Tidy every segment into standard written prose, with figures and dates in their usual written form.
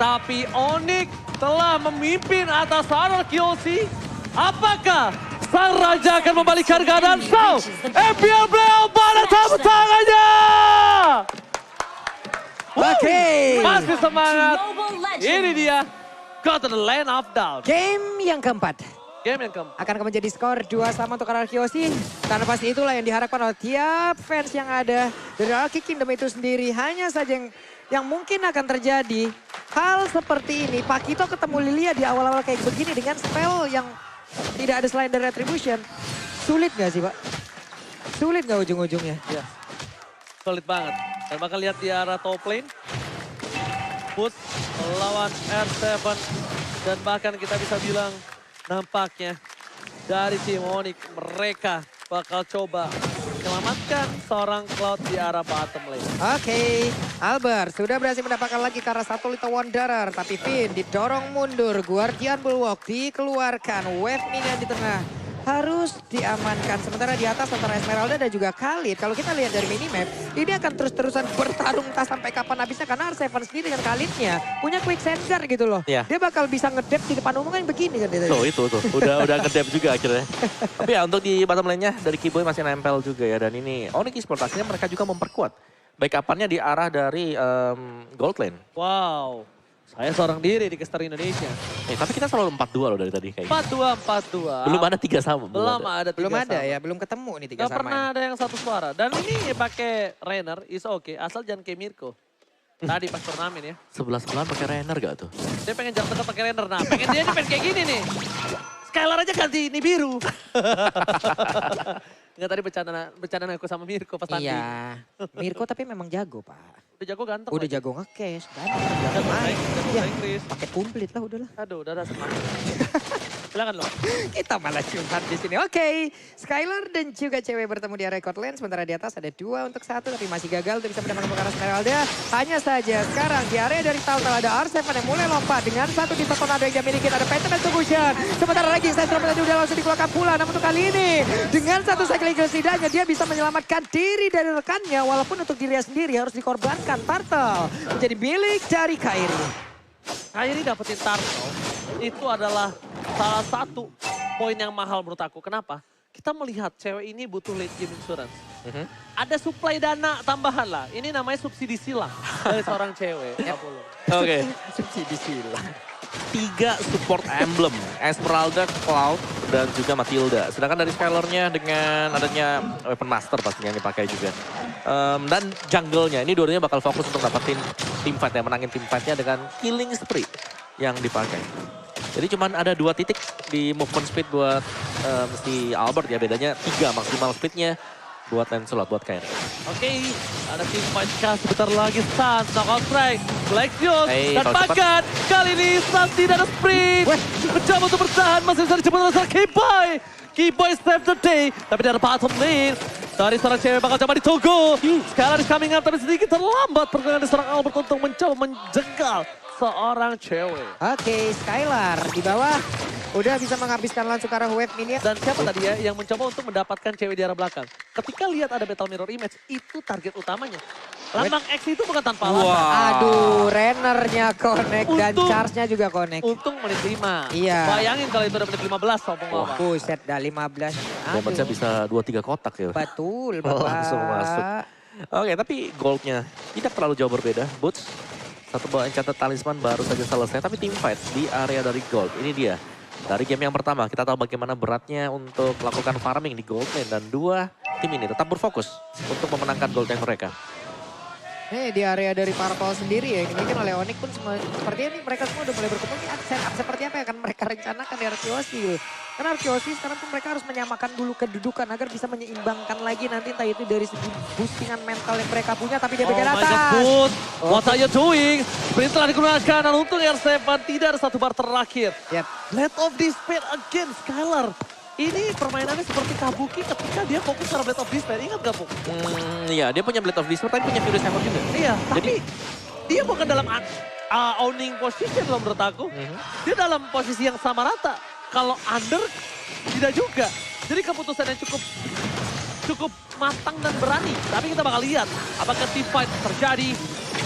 Tapi Onyx telah memimpin atas Honor Kyoshi. Apakah sang raja akan membalikan keadaan? So, FPL Playoff pada tepuk tangannya! Oke. Masih semangat. Ini dia. Go to the land of doubt. Game yang keempat. Game yang keempat. Akan menjadi skor 2-1 untuk Honor Kyoshi. Karena pasti itulah yang diharapkan oleh tiap fans yang ada dari Arctic Kingdom itu sendiri. Hanya saja yang mungkin akan terjadi hal seperti ini. Pak Kito ketemu Lilia di awal-awal kayak begini dengan spell yang tidak ada selain dari Retribution. Sulit gak sih Pak? Sulit gak ujung-ujungnya? Ya, sulit banget. Dan bakal lihat di arah top lane. Put melawan R7. Dan bahkan kita bisa bilang nampaknya dari tim Onyx mereka bakal coba menyelamatkan seorang Cloud di arah bottom lane. Oke, Albert sudah berhasil mendapatkan lagi karena satu Little Wanderer. Tapi Finn didorong mundur, Guardian Bulwark dikeluarkan, Wave Minion di tengah harus diamankan. Sementara di atas antara Esmeralda dan juga Khalid. Kalau kita lihat dari minimap, ini akan terus-terusan bertarung entah sampai kapan habisnya. Karena R7 sendiri dengan Khalidnya punya quick sensor gitu loh. Iya. Dia bakal bisa ngedep di depan umum kan begini kan. Dia. Tuh itu tuh, udah ngedep juga akhirnya. Tapi ya untuk di bottom lane-nya dari Kiboy masih nempel juga ya. Dan ini Onyx Esports akhirnya mereka juga memperkuat backup-nya di arah dari gold lane. Wow, saya seorang diri di caster Indonesia. Tapi kita selalu 4-2 loh dari tadi kayaknya. 4-2, 4-2. Belum ada 3 sama. Belum ada 3 Belum ada sama. ya, belum ketemu nih 3 Gak sama. pernah ada yang satu suara. Dan ini pakai Rainer is okay, asal jangan kayak Mirko. Tadi pas turnamen ya. 11-11 pakai Rainer gak tuh? Dia pengen jarak dekat pakai Rainer. Nah, pengen dia pengen kayak gini nih. Skylar aja ganti ini biru. Enggak, tadi bercanda aku sama Mirko pas tanding. Iya, Mirko tapi memang jago Pak. Udah jago ganteng. Udah lagi. jago nge-cash, ganteng, Jago jago main. baik, jago Ya, baik, Chris. pakai kumplit lah udahlah. Aduh, udah ada semangat. Silakan loh. Kita malah curhat di sini. Oke, Skylar dan juga cewek bertemu di record lane. Sementara di atas ada 2 untuk 1 tapi masih gagal untuk bisa mendapatkan Bukara Esmeralda. Hanya saja sekarang di area dari Tautal ada R7 yang mulai lompat dengan satu tipe tornado yang dia miliki. Ada Phantom Execution. Sementara lagi Sentrum tadi udah langsung dikeluarkan pula. Namun untuk kali ini dengan satu cycling setidaknya dia bisa menyelamatkan diri dari rekannya. Walaupun untuk dirinya sendiri harus dikorbankan. Turtle menjadi milik dari Kairi. Kairi dapetin Turtle itu adalah salah satu poin yang mahal menurut aku. Kenapa? Kita melihat cewek ini butuh late game insurance. Ada supply dana tambahan lah. Ini namanya subsidi silang dari seorang cewek. Oke. Subsidi silang. 3 support emblem, Esmeralda, Cloud, dan juga Matilda. Sedangkan dari Skylar-nya dengan adanya Weapon Master pastinya yang dipakai juga. Dan jungle-nya, ini dua-duanya bakal fokus untuk dapetin teamfight ya, menangin teamfight-nya dengan Killing Spree yang dipakai. Jadi cuman ada 2 titik di movement speed buat si Albert ya, bedanya 3 maksimal speed-nya buat Lancelot, buat Kairi. Oke, ada tim fight kah sebentar lagi. Sans, knockout strike, Black Zeus, dan kalau cepat. Pakat. Kali ini Sans tidak ada sprint. Mencoba untuk bertahan, masih bisa dicepat oleh Kiboy. Kiboy save the day, tapi dari bottom lane. Dari seorang cewek bakal coba ditunggu. Skylar is coming up, tapi sedikit terlambat pergerakan dari seorang Albert untuk mencoba menjegal seorang cewek. Oke, Skylar di bawah udah bisa menghabiskan langsung ke arah Wave Minion. Dan siapa tadi ya yang mencoba untuk mendapatkan cewek di arah belakang. Ketika lihat ada Battle Mirror Image, itu target utamanya. Lambang X itu bukan tanpa alasan. Aduh, Rennernya connect dan Untung- charge-nya juga connect. Untung menit 5. Iya. Bayangin kalau itu udah menit 15, sombong apa. Buset, dah 15. Damage-nya bisa 2-3 kotak ya. Betul, Bapak. Langsung masuk. Oke, tapi goldnya tidak terlalu jauh berbeda. Boots, satu buah enchanted talisman baru saja selesai. Tapi team fight di area dari gold. Ini dia. Dari game yang pertama, kita tahu bagaimana beratnya untuk melakukan farming di gold lane. Dan 2 tim ini tetap berfokus untuk memenangkan gold lane mereka. Di area dari Purple sendiri ya, ini kan oleh Onyx pun sepertinya nih mereka semua udah mulai berkumpul. Ini setup seperti apa yang akan mereka rencanakan di Arkeosi gitu. Karena Arkeosi sekarang pun mereka harus menyamakan dulu kedudukan agar bisa menyeimbangkan lagi nanti entah itu dari segi boostingan mental yang mereka punya. Tapi dia bagian Oh my God, atas. Boot. What are you doing? Sprint telah digunakan dan untung R7 tidak ada satu bar terakhir. Yep. Let of Despair again, Skylar. Ini permainannya seperti Kabuki ketika dia fokus ke Blade of Despair. Ingat gak, Bu? Iya, dia punya Blade of Despair tapi punya Furious Hammer juga. Iya, tapi dia bukan dalam owning position loh menurut aku. Dia dalam posisi yang sama rata. Kalau under, tidak juga. Jadi keputusan yang cukup matang dan berani. Tapi kita bakal lihat apakah team fight terjadi.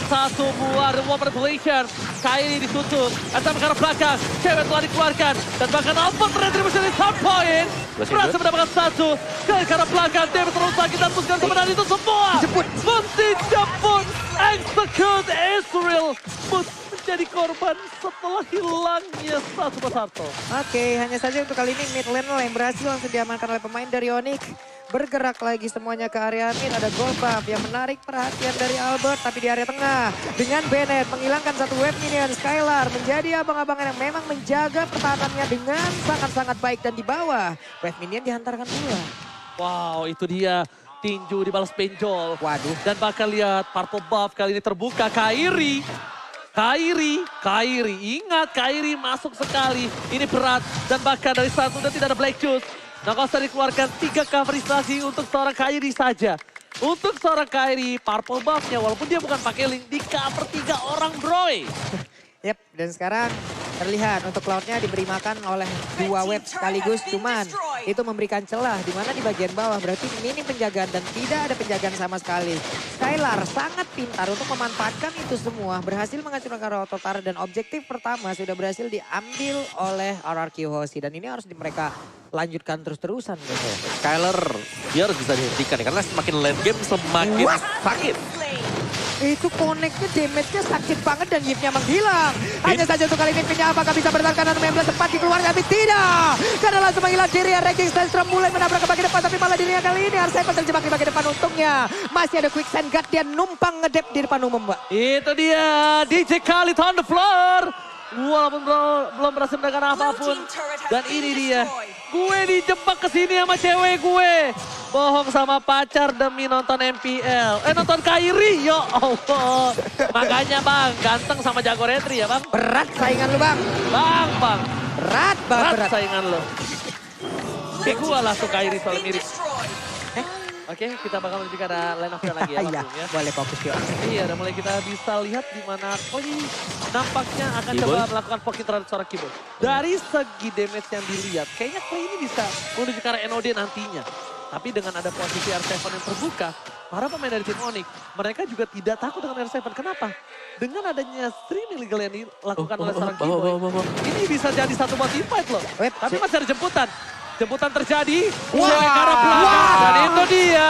Satu buah reward manipulation. Kairi ditutup. SM ke arah belakang. Cewek telah dikeluarkan. Dan bahkan Albert retribution di third point. Berhasil mendapatkan satu. Ke arah belakang. David terus sakit dan buskan kemenangan itu semua. Dijemput. Dijemput. Execute Israel. Menjadi korban setelah hilangnya satu persatu. Oke, hanya saja untuk kali ini mid lane yang berhasil langsung diamankan oleh pemain dari Onyx. Bergerak lagi semuanya ke area mid, ada gold buff yang menarik perhatian dari Albert. Tapi di area tengah, dengan Bennett menghilangkan satu wave minion, Skylar menjadi abang-abangan yang memang menjaga pertahanannya dengan sangat-sangat baik. Dan di bawah, wave minion dihantarkan pula. Wow, itu dia. Tinju dibalas benjol. Waduh. Dan bahkan lihat purple buff kali ini terbuka. Kairi, ingat Kairi masuk sekali. Ini berat dan bahkan dari satu dan tidak ada black juice. Nakosa dikeluarkan 3 coverage lagi untuk seorang Kairi saja. Untuk seorang Kairi, purple buffnya walaupun dia bukan pakai link, di cover 3 orang bro. Yep, dan sekarang terlihat untuk Cloud-nya diberi makan oleh 2 wave sekaligus. Cuman itu memberikan celah di mana di bagian bawah berarti minim penjagaan dan tidak ada penjagaan sama sekali. Skylar sangat pintar untuk memanfaatkan itu semua. Berhasil menghancurkan Rototara dan objektif pertama sudah berhasil diambil oleh RRQ Hoshi. Dan ini harus mereka lanjutkan terus-terusan. Gitu. Skylar, dia harus bisa dihentikan ya, karena semakin late game semakin sakit. Itu connect-nya, damage-nya sakit banget dan Yip-nya menghilang. Hanya saja untuk kali ini Pinnya apakah bisa bertahan karena memang sempat dikeluarkan, tapi tidak. Karena langsung menghilang diri, Ranking Stenstra mulai menabrak ke bagian depan, tapi malah dirinya kali ini Arseven terjebak di bagian depan. Untungnya masih ada Quicksand Guard, dia numpang ngedep di depan umum, Mbak. Itu dia, DJ Khalid on the floor. Walaupun belum berhasil mendapatkan apapun. Dan ini dia, gue dijebak ke sini sama cewek gue. Bohong sama pacar demi nonton MPL. Nonton Kairi, ya Allah. Makanya bang, ganteng sama jago retri ya bang. Berat saingan lu, Bang. Bang. Berat banget, Berat berat. saingan lo. Kayak gue lah tuh Kairi soal mirip. Oke, kita bakal lebih ke ada line up lagi ya Iya, langsung ya. boleh fokus yuk. Iya, dan mulai kita bisa lihat di mana Koi nampaknya akan Keyboard. coba melakukan poking terhadap seorang keyboard. Dari segi damage yang dilihat, kayaknya Koi ini bisa menuju ke arah NOD nantinya. Tapi dengan ada posisi R7 yang terbuka, para pemain dari tim Onyx, mereka juga tidak takut dengan R7. Kenapa? Dengan adanya stream illegal yang dilakukan oleh seorang keyboard, ini bisa jadi satu buat fight loh. Tapi masih ada jemputan. Jemputan terjadi, cewek ke arah belakang, dan itu dia.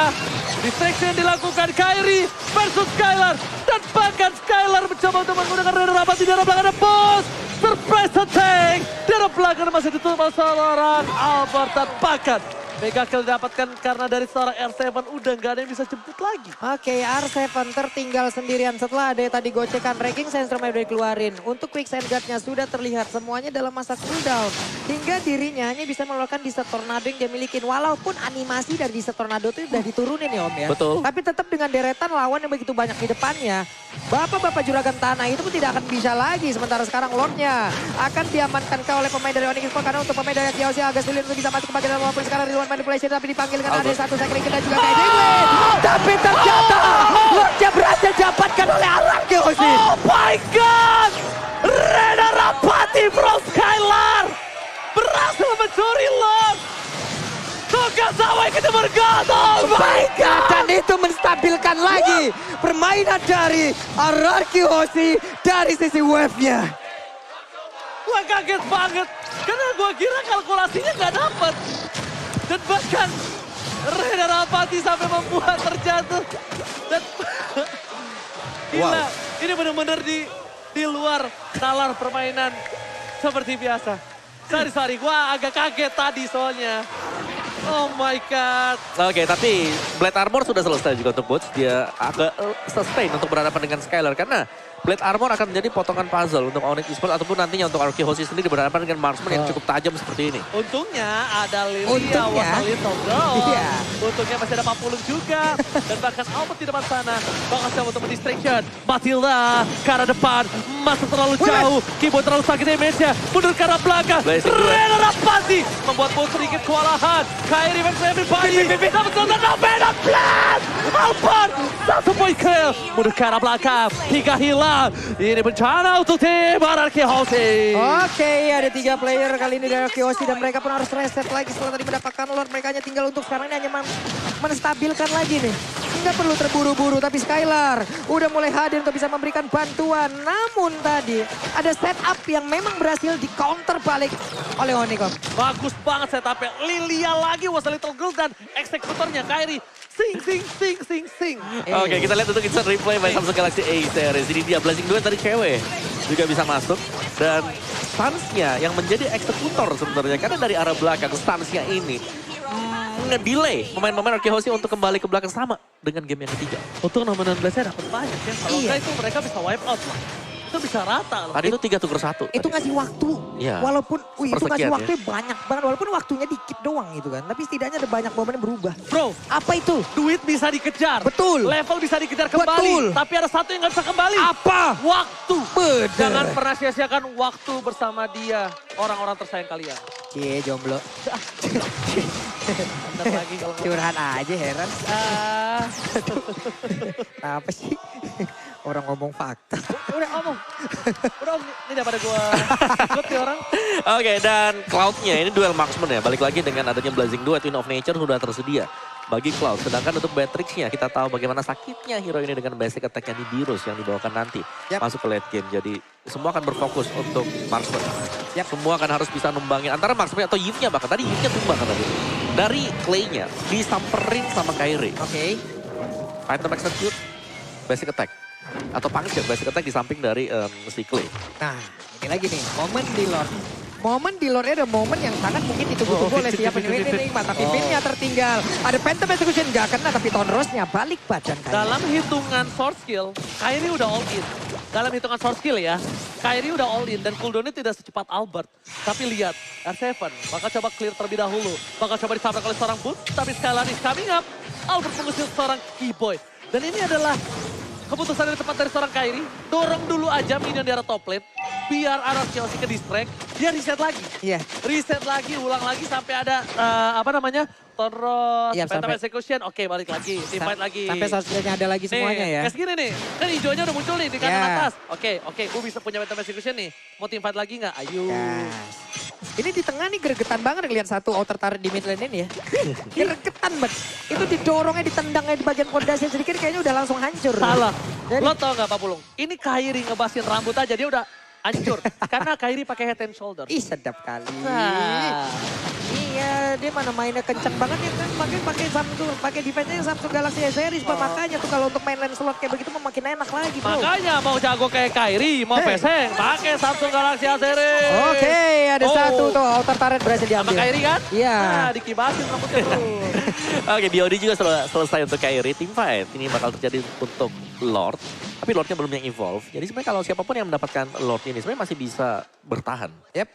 Distraction yang dilakukan Kairi versus Skylar. Dan bahkan Skylar mencoba untuk menggunakan radar rapat di daerah belakang ada bos. Surprise attack. Di daerah belakang masih ditutup oleh seorang Albert dan bahkan mega kill didapatkan karena dari seorang R7 udah gak ada yang bisa jemput lagi. Oke, R7 tertinggal sendirian setelah ada tadi gocekan ranking sensor udah dikeluarin. Untuk Quicksand Guard-nya sudah terlihat semuanya dalam masa cooldown. Hingga dirinya hanya bisa melakukan Desert Tornado yang dia milikin. Walaupun animasi dari Desert Tornado itu udah diturunin ya Om ya. Betul. Tapi tetap dengan deretan lawan yang begitu banyak di depannya. Bapak-bapak juragan tanah itu pun tidak akan bisa lagi. Sementara sekarang Lordnya akan diamankan oleh pemain dari Onyx Esports. Karena untuk pemain dari Kiyoshi agak sulit untuk bisa masuk ke bagian dalam walaupun sekarang di luar manipulation. Tapi dipanggil dengan ada satu second kita juga kayak Dewey. Tapi ternyata Lordnya berhasil dapatkan oleh Arang Kiyoshi. Oh my god! Rena Rapati from Skylar berhasil mencuri Lord. Tugas awal kita bergata. Oh my god, dan itu menstabilkan lagi permainan dari RRQ Hoshi dari sisi wave-nya. Gua kaget banget karena gua kira kalkulasinya nggak dapet. Dan bahkan Rena Rapati sampai membuat terjatuh. Dan gila, ini benar-benar di luar nalar permainan seperti biasa. Sorry, gua agak kaget tadi soalnya. Oh my god. Oke, tapi Blade Armor sudah selesai juga untuk Bots. Dia agak sustain untuk berhadapan dengan Skylar. Karena Blade Armor akan menjadi potongan puzzle untuk Onyx Esports. Ataupun nantinya untuk RRQ Hoshi sendiri berhadapan dengan marksman yang cukup tajam seperti ini. Untungnya ada Lilia Untungnya. was a little girl. Iya. Untungnya masih ada Papulung juga. Dan bahkan Albert di depan sana. Bakal coba untuk mendistraction. Matilda ke arah depan. Masuk terlalu jauh. Keyboard terlalu sakit damage-nya. Mundur ke arah belakang. Rena Rapati membuat Bolt sedikit kewalahan. Kairi versus everybody. Dapat tonton Novena Blast. Albert. Satu poin kill. Mundur ke arah belakang. 3 hilang. Ini bencana untuk tim RRQ Hoshi. Oke, ada 3 player kali ini dari RRQ Hoshi dan mereka pun harus reset lagi setelah tadi mendapatkan Lord. Mereka hanya tinggal untuk sekarang ini hanya menstabilkan lagi nih Nggak perlu terburu-buru, tapi Skylar udah mulai hadir untuk bisa memberikan bantuan. Namun tadi ada setup yang memang berhasil di counter balik oleh Onyx. Bagus banget setupnya. Lilia lagi was a little girl dan eksekutornya Kairi. Sing. Oke, kita lihat untuk instant replay by Samsung Galaxy A series. Ini dia Blazing Duet dari cewek juga bisa masuk. Dan stansnya yang menjadi eksekutor sebenarnya. Karena dari arah belakang stansnya ini nge-delay pemain-pemain Rocky Hoshi untuk kembali ke belakang sama dengan game yang ketiga. Untuk nominal Blaze-nya dapat banyak ya. Kalau enggak itu mereka bisa wipe out lah. Itu bisa rata loh. Tadi itu 3 tuker 1. Itu ngasih waktu. Iya. Walaupun itu ngasih Persekian, waktunya banyak banget. Walaupun waktunya dikit doang gitu kan. Tapi setidaknya ada banyak momen yang berubah. Bro, Apa itu? duit bisa dikejar. Betul. Level bisa dikejar kembali. Betul. Tapi ada satu yang nggak bisa kembali. Apa? Waktu. Bener. Jangan pernah sia-siakan waktu bersama dia. Orang-orang tersayang kalian. Cie jomblo. Bentar lagi kalau ngomong. Curhat aja heran. Ah, Apa sih? Orang ngomong fakta. udah ngomong. Udah om, ini daripada gue ikut nih orang. Oke, dan Cloud-nya ini duel marksman ya. Balik lagi dengan adanya Blazing Duet, Wind of Nature sudah tersedia bagi Cloud. Sedangkan untuk Beatrix-nya kita tahu bagaimana sakitnya hero ini dengan basic attack-nya di Dirus yang dibawakan nanti. Yap. Masuk ke late game. Jadi semua akan berfokus untuk marksman. Yap. Semua akan harus bisa numbangin antara marksman atau Yves-nya bahkan. Tadi Yves-nya tumbang kan tadi. Dari Clay-nya disamperin sama Kairi. Oke. Item execute, basic attack. Atau pangsit basic attack di samping dari si Clay. Nah, ini lagi nih, momen di Lord. Momen di Lordnya ada momen yang sangat mungkin ditunggu-tunggu oleh siapa nih. Mata pimpinnya tertinggal. Ada Phantom Execution nggak kena, tapi Tonrosnya balik badan Kairi. Dalam hitungan sword skill, Kairi udah all in. Dalam hitungan sword skill ya, Kairi udah all in dan cooldownnya tidak secepat Albert. Tapi lihat, R7 bakal coba clear terlebih dahulu. Bakal coba disabrak oleh seorang Boot, tapi Skylar is coming up. Albert mengusir seorang Keyboy. Dan ini adalah keputusan yang tepat dari seorang Kairi. Dorong dulu aja minion di arah top lane. Biar arah Chelsea ke distract. Dia reset lagi. Iya. Reset lagi, ulang lagi sampai ada Tonros, Iya, Phantom sampai- Execution. Oke, balik lagi. Team fight lagi. Sampai sosmednya ada lagi semuanya Nih, ya. kayak segini nih. Kan hijaunya udah muncul nih di kanan Ya. atas. Oke, gue bisa punya Phantom Execution nih. Mau team fight lagi nggak? Ayo. Gas. Ini di tengah nih gregetan banget ngeliat satu outer turret di mid lane ini ya. Gregetan banget. Itu didorongnya, ditendangnya di bagian pondasi sedikit kayaknya udah langsung hancur. Salah. Jadi- Lo tau nggak Pak Pulung? Ini Kairi ngebasin rambut aja dia udah hancur. Karena Kairi pakai head and shoulder. Ih sedap kali. Nah. Iya, dia mana mainnya kenceng banget ya kan. Makanya pakai Samsung, pakai defense-nya Samsung Galaxy A series. Pak. Makanya tuh kalau untuk main lane slot kayak begitu makin enak lagi bro. Makanya mau jago kayak Kairi, mau Hey. peseng, pakai Samsung Galaxy A series. Oke, ada Oh. satu tuh outer turret berhasil Sama diambil. Kairi kan? Iya. Nah, dikibasin rambutnya tuh. Oke, BOD juga selesai untuk Kairi. Team fight ini bakal terjadi untuk Lord. Tapi Lordnya belum yang evolve. Jadi sebenarnya kalau siapapun yang mendapatkan Lord ini sebenarnya masih bisa bertahan. Yep.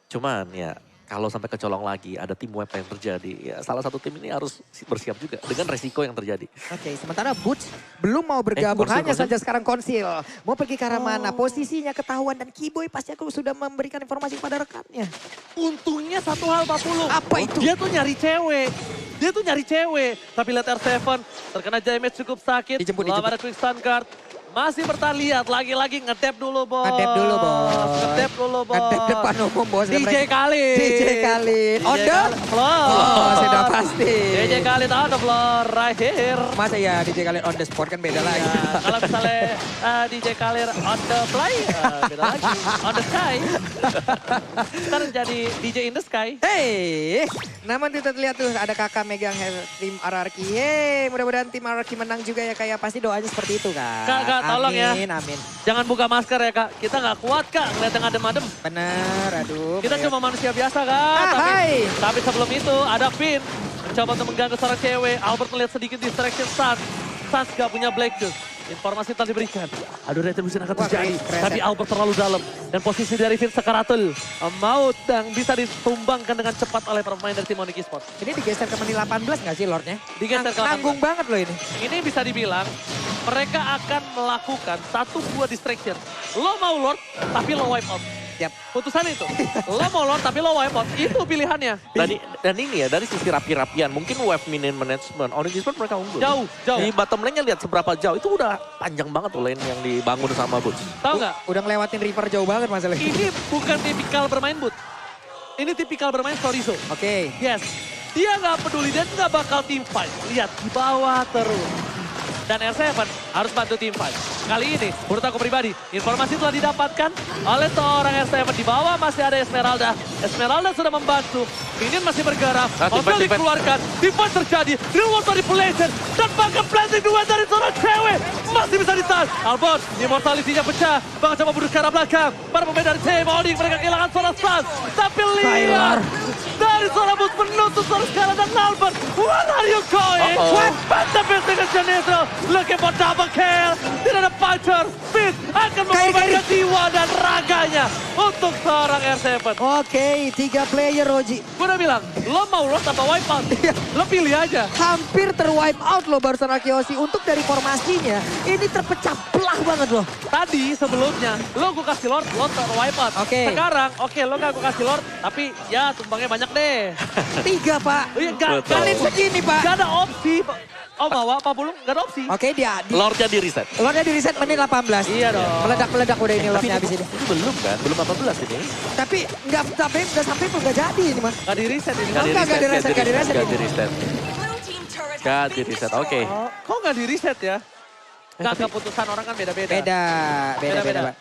Cuman ya kalau sampai kecolong lagi ada tim wipe yang terjadi. Ya salah satu tim ini harus bersiap juga dengan resiko yang terjadi. Oke, sementara Butch belum mau bergabung. Konsil, Hanya konsil. saja sekarang konsil. Mau pergi ke arah mana? Posisinya ketahuan dan Keyboy pasti aku sudah memberikan informasi kepada rekannya. Untungnya satu hal Pak Pulung. Apa itu? Dia tuh nyari cewek. Tapi lihat R7 terkena damage cukup sakit. Dijemput, Lawan dijemput. ada Quick Stun Guard. Masih bertahan, lihat lagi-lagi ngedep dulu bos. Ngedep dulu, Bos. Ngedep dulu bos. Ngedep depan umum bos. DJ Khalid. DJ Khalid. On the floor. Oh, sudah pasti. DJ Khalid on the floor right here. Masa ya DJ Khalid on the spot kan beda lagi. Ya, kalau misalnya DJ Khalid on the fly, beda lagi. On the sky. Ntar jadi DJ in the sky. Hey, namun kita lihat tuh ada kakak megang tim RRQ. Yeay, mudah-mudahan tim RRQ menang juga ya kayak pasti doanya seperti itu kan. Kak, tolong ya. Amin, amin. Jangan buka masker ya kak. Kita nggak kuat kak ngeliat yang adem-adem. Bener, aduh. Kita Ayo. cuma manusia biasa kak. hai. Tapi sebelum itu ada Finn. Mencoba untuk mengganggu seorang cewek. Albert melihat sedikit distraction Sans. Sans gak punya Black Juice. Informasi telah diberikan. Aduh, retribution akan Wah, terjadi. keren. Tapi Albert terlalu dalam. Dan posisi dari Finn sekaratul. Maut yang bisa ditumbangkan dengan cepat oleh pemain dari tim Onyx Esports. Ini digeser ke menit 18 nggak sih Lordnya? Digeser ke 18. Nanggung banget loh ini. Ini bisa dibilang mereka akan melakukan satu buah distraction. Lo mau Lord, tapi lo wipe out. Yap. Putusan itu. Lo mau Lord, tapi lo wipe out. Itu pilihannya. Dan ini ya dari sisi rapi-rapian mungkin wave minion management Onyx Esports mereka unggul. Jauh. Di bottom lane-nya lihat seberapa jauh itu udah panjang banget tuh lane yang dibangun sama Butch. Tahu nggak? Udah ngelewatin river jauh banget masalahnya. Ini bukan tipikal bermain boot. Ini tipikal bermain Storizo. Oke. Yes. Dia nggak peduli dan nggak bakal team fight. Lihat di bawah terus. Dan R7 harus bantu tim fight. Kali ini, menurut aku pribadi, informasi telah didapatkan oleh seorang R7. Di bawah masih ada Esmeralda. Esmeralda sudah membantu. Minion masih bergerak. Hotel dikeluarkan. Tim fight terjadi. Real World Manipulation. Dan bahkan planting duet dari seorang cewek. Masih bisa ditahan. Albert, immortality-nya pecah. Bahkan coba bunuh ke arah belakang. Para pemain dari tim Onyx mereka kehilangan seorang Stans. Tapi lihat. Dari seorang bus menutup seorang Skylar dan Albert. Where are you going? Mantap dengan Janetro. Looking for double kill. Tidak ada fighter. Fizz akan mengorbankan jiwa dan raganya untuk seorang R7. Oke, 3 player Roji. Gue udah bilang, lo mau lost apa wipe out? Lo pilih aja. Hampir terwipe out loh barusan Akiosi. Untuk dari formasinya, ini terpecah belah banget loh. Tadi sebelumnya, lo gue kasih Lord, lo wipe out. Oke. Sekarang, oke lo gak gue kasih Lord, tapi ya tumbangnya banyak deh. 3 Pak. Betul. Kalian segini Pak. Gak ada opsi. Oh bawa, Pak Bulung gak ada opsi. Oke dia. Lordnya di reset. Lordnya di reset menit 18. Iya dong. Meledak-meledak udah ini Tapi Lordnya habis ini. ini belum kan? Belum 18 ini. Tapi nggak sampai pun nggak jadi ini mah. Gak di reset ini. Nggak di reset. Gak di reset. Gak Gak di reset, oke. Oh, kok gak di reset ya? Gak, keputusan orang kan beda-beda. Beda. Pak.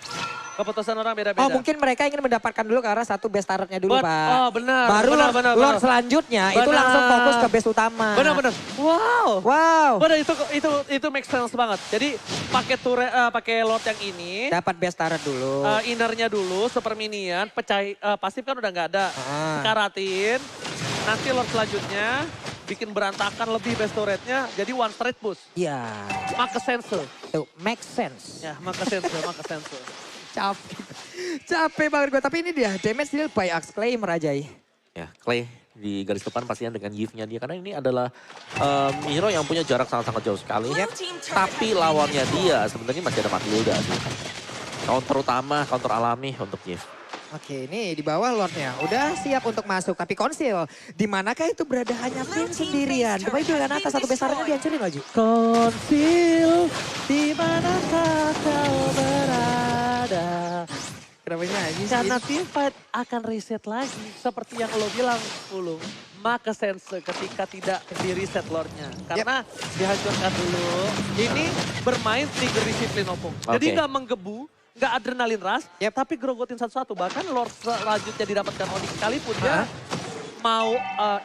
Keputusan orang beda-beda. Oh mungkin mereka ingin mendapatkan dulu ke arah satu best turretnya dulu Pak. Oh benar. Baru benar, Lord selanjutnya itu Benar. langsung fokus ke base utama. Benar. Wow. Wow. Benar itu make sense banget. Jadi pakai Lord yang ini. Dapat best turret dulu. Innernya dulu, super minion, pasif kan udah nggak ada. Sekaratin, nanti Lord selanjutnya bikin berantakan lebih best turretnya, jadi one straight boost. Iya. Maka sense. Tuh, make sense. Ya, maka sense. Capek banget gue, tapi ini dia damage deal by Axe Clay merajai. Ya, Clay di garis depan pastinya dengan Yves-nya dia. Karena ini adalah hero yang punya jarak sangat-sangat jauh sekali. Tapi lawannya dia sebenarnya masih ada Matilda sih. Counter utama, counter alami untuk Yves. Oke, ini di bawah Lordnya. Udah siap untuk masuk, tapi Konsil. Di manakah itu berada hanya Finn sendirian? Coba itu dengan atas satu besarnya dihancurin lagi. Konsil, di manakah kau berada? Kenapa nyanyi sih? Karena team fight akan reset lagi. Seperti yang lo bilang, Ulung. Maka sense ketika tidak di reset Lordnya. Karena dihancurkan dulu. Ini bermain trigger disiplin Opung. Jadi nggak menggebu. Nggak adrenalin rush, tapi gerogotin satu-satu. Bahkan Lord selanjutnya didapatkan Onyx sekalipun dia mau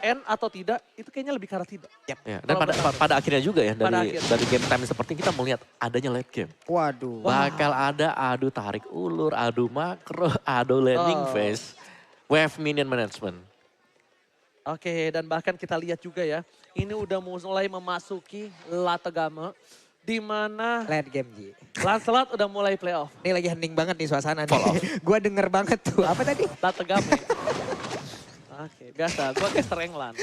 end atau tidak, itu kayaknya lebih ke arah tidak. Ya, dan pada akhirnya juga ya, dari game time seperti kita melihat adanya late game. Waduh. Bakal ada adu tarik ulur, adu makro, adu landing phase, wave minion management. Oke, dan bahkan kita lihat juga ya, ini udah mulai memasuki Lategame. Di mana late game Ji. Lancelot udah mulai playoff. Ini lagi hening banget nih suasana nih. Gue denger banget tuh. Apa tadi? Lategame. Oke, biasa. Gue caster England.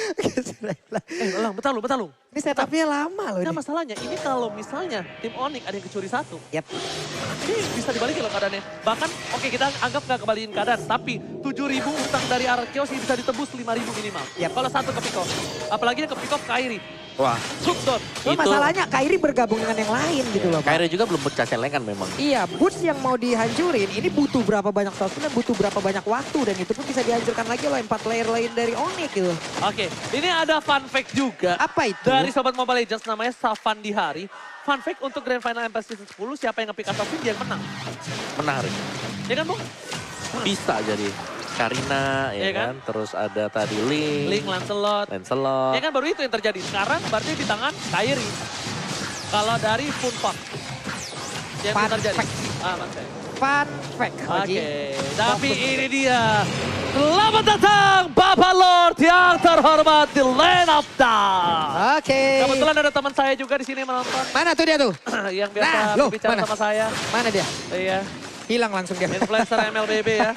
Bentar lu. Ini setupnya lama loh Nah ini. masalahnya, ini kalau misalnya tim Onyx ada yang kecuri satu. Ini bisa dibalikin loh keadaannya. Bahkan, oke kita anggap nggak kebalikin keadaan. Tapi 7.000 utang dari Arkeos bisa ditebus 5.000 minimal. Kalau satu ke pick off. Apalagi yang ke pick off Kairi. Wah, Subdot. masalahnya Kairi bergabung dengan yang lain gitu loh Pak. Kairi juga belum pecah celengan memang. Iya, boots yang mau dihancurin ini butuh berapa banyak sosmed dan butuh berapa banyak waktu. Dan itu pun bisa dihancurkan lagi oleh 4 player lain dari Onyx gitu. Oke, ini ada fun fact juga. Apa itu? Dari Sobat Mobile Legends namanya Safan Dihari. Fun fact untuk Grand Final MPL Season 10, siapa yang nge-pick Assassin dia yang menang. Menarik. Ya kan Bung? Bisa jadi. Karina, ya kan? Terus ada tadi Link, Lancelot. Ya kan baru itu yang terjadi. Sekarang berarti di tangan Kairi. Kalau dari Funpak. Yang Fun terjadi. fact. Fun fact. Oke, tapi ini dia. Selamat datang Bapak Lord yang terhormat di Land of Dawn. Oke. Kebetulan ada teman saya juga di sini menonton. Mana tuh dia tuh? Yang biasa berbicara sama saya. Mana dia? Iya. Hilang langsung dia. Influencer MLBB ya.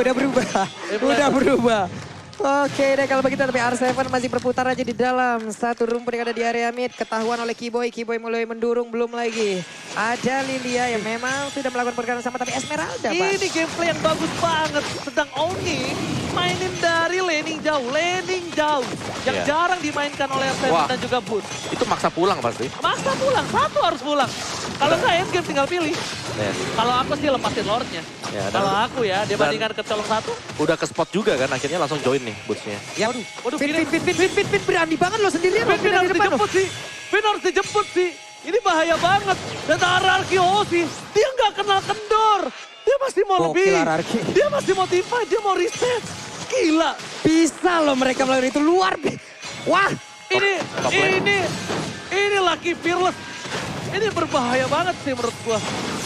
Udah berubah. Oke deh kalau begitu tapi R7 masih berputar aja di dalam satu rumput yang ada di area mid. Ketahuan oleh Kiboy mulai mendurung belum lagi. Ada Lilia yang memang sudah melakukan pergerakan sama tapi Esmeralda Pak. Ini gameplay yang bagus banget. Sedang Oni mainin dari laning jauh. Yang jarang dimainkan oleh R7 dan juga Boot. Itu maksa pulang pasti. Maksa pulang, satu harus pulang. Kalau saya game tinggal pilih. Kalau aku sih lepasin Lordnya. Kalau aku ya, dibandingkan kecolong satu. Udah ke spot juga kan, akhirnya langsung join nih bootsnya. Ya, Waduh, Fit berani banget lo sendirian. Fit harus dijemput sih. Vin harus dijemput sih. Ini bahaya banget. Dan RRQ sih, dia nggak kenal kendor. Dia masih mau Gokil lebih. RRQ. Dia masih mau divide, dia mau reset. Gila. Bisa loh mereka melakukan itu luar. Wah, Top lane. Ini Lucky Fearless. Ini berbahaya banget sih menurut gua.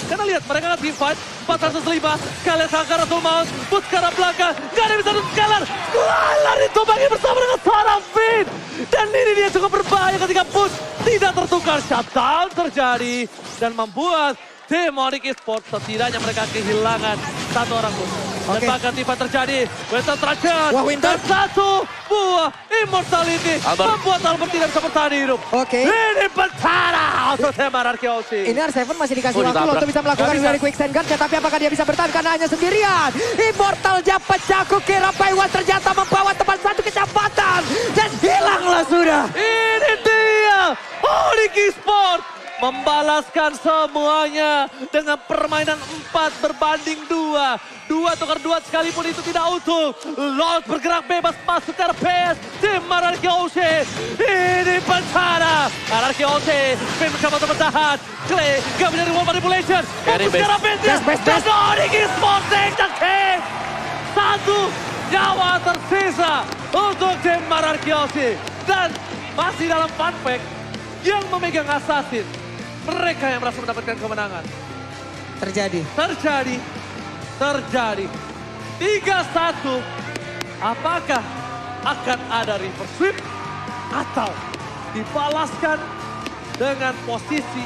Karena lihat mereka nggak divide, 405. Kalian sangka Rasul Maus, bus ke arah belakang. Gak ada yang bisa Skylar. Skylar ditumpangi bersama dengan seorang Vin. Dan ini dia cukup berbahaya ketika push tidak tertukar. Shutdown terjadi dan membuat Demonic Esports setidaknya mereka kehilangan satu orang pun. Dan Oke. bahkan tiba terjadi. Winter Traction. Wah, Winter. Dan satu buah Immortality. Albert. Membuat Albert tidak bisa bertahan hidup. Oke. Ini Pentara untuk tema RRQ. Ini R7 masih dikasih Oh, waktu loh ditabrak. untuk bisa melakukan Gak bisa. dari Quicksand Guard. Tapi apakah dia bisa bertahan karena hanya sendirian? Immortalnya pecah, kukira Paiwan ternyata membawa teman satu kecepatan. Dan hilanglah sudah. Ini dia Onyx Esports membalaskan semuanya dengan permainan 4 berbanding 2. 2 tukar 2 sekalipun itu tidak utuh. Loud bergerak bebas masuk ke RPS. Tim RRQ. Ini Pentara. RRQ. Vin mencoba untuk bertahan. Clay gak menjadi wall manipulation. Carry Fokus ke base. RPS-nya. Best. Dan Onyx Esports take the king. Satu nyawa tersisa untuk tim RRQ. Dan masih dalam fun fact yang memegang assassin. Mereka yang berhasil mendapatkan kemenangan. Terjadi. Terjadi. 3-1. Apakah akan ada reverse sweep atau dibalaskan dengan posisi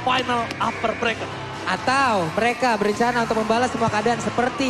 final upper bracket? Atau mereka berencana untuk membalas semua keadaan seperti